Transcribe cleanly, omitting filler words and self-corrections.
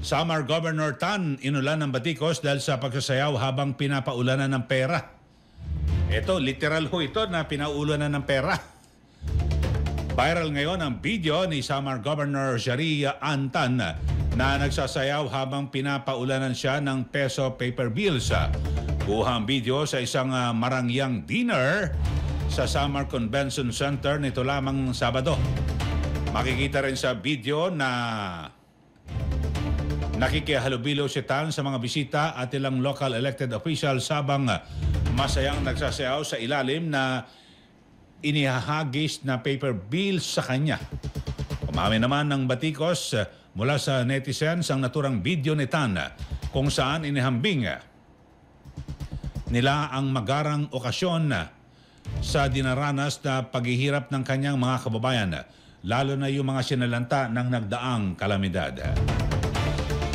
Samar Governor Tan inulan ng batikos dahil sa pagsasayaw habang pinapaulanan ng pera. Ito, literal ho ito na pinaulanan ng pera. Viral ngayon ang video ni Samar Governor Sharia Antan na nagsasayaw habang pinapaulanan siya ng peso paper bills. Kuha ang video sa isang marangyang dinner sa Samar Convention Center nito lamang Sabado. Makikita rin sa video na nakikihalubilo si Tan sa mga bisita at ilang local elected officials habang masayang nagsasayaw sa ilalim na inihahagis na paper bills sa kanya. Umamin naman ng batikos mula sa netizens ang naturang video ni Tan kung saan inihambing nila ang magarang okasyon sa dinaranas na paghihirap ng kanyang mga kababayan, lalo na yung mga sinalanta ng nagdaang kalamidad.